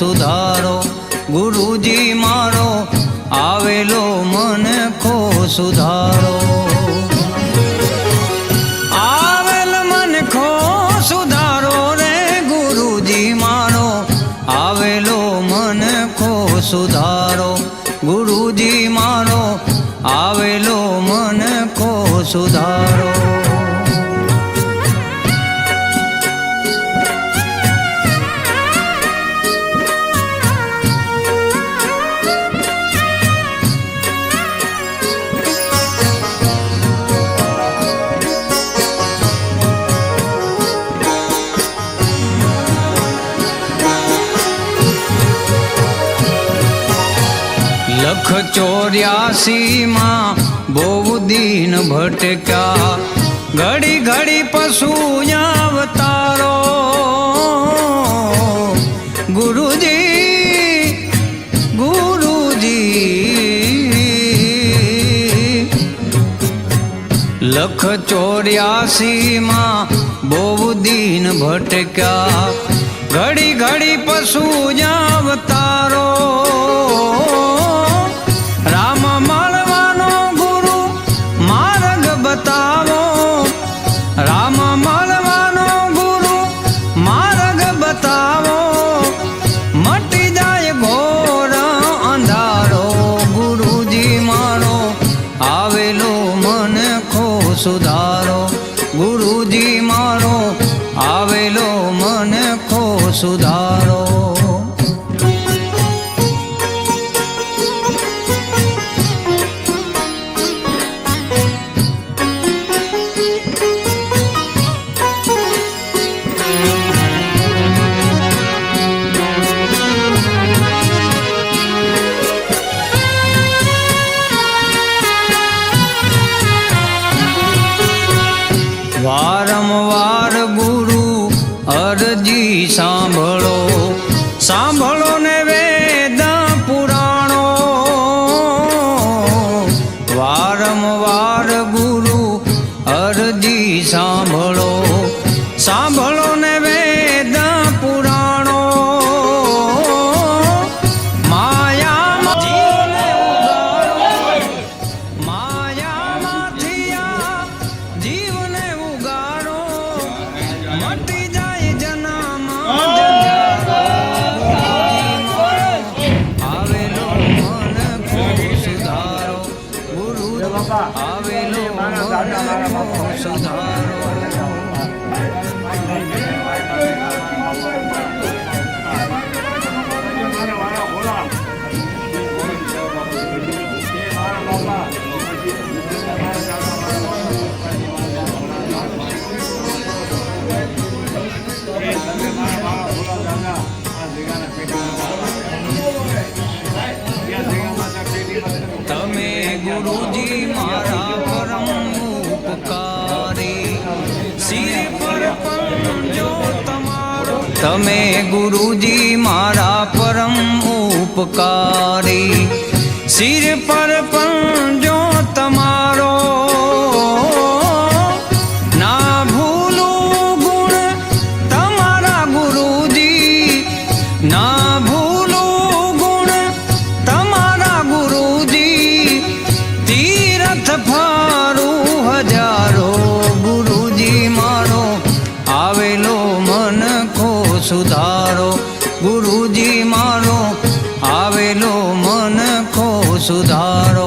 સુધારો ગુરુજી મારો આવેલો મન ખો સુધારો આવેલ મન ખો સુધારો રે ગુરુજી મારો આવેલો મન ખો સુધારો ગુરુજી મારો આવેલો મન ખો સુધારો લખ 84 માં બહુ દીન ભટક્યા ઘડી ઘડી પશુ અવતારો ગુરુજી ગુરુજી લખ 84 માં બહુ દીન ભટક્યા ઘડી ઘડી પશુ અવતારો રામ મળવાનો ગુરુ માર્ગ બતાવો રામ મળવાનો ગુરુ માર્ગ બતાવો મટી જાય ઘોર અંધારો ગુરુજી મારો આવેલો મન ખો સુધારો ગુરુજી મારો આવેલો મન ખો સુધારો વારંવાર ગુરુ અરજી સાંભળો સાંભળો ને વેદ પુરાણો વારંવાર ગુરુ અરજી સાંભળો સાંભળો ને વેદ પુરાણો મટી જાય જન્મ આવેલો મન ખો સુધારો ગુરુ આવેલો મન ખો સુધારો તમે ગુરુજી મારા પરમ ઉપકારી સિર પર પંજો તમારો તમે ગુરુજી મારા પરમ ઉપકારી સિર પર પંજો તમારો ના ભૂલું ગુણ તમારા ગુરુજી ના ભૂલું ગુણ તમારા ગુરુજી તીરથ ફારું હજારો ગુરુજી મારો આવેલો મન ખો સુધારો ગુરુજી મારો આવેલો મન ખો સુધારો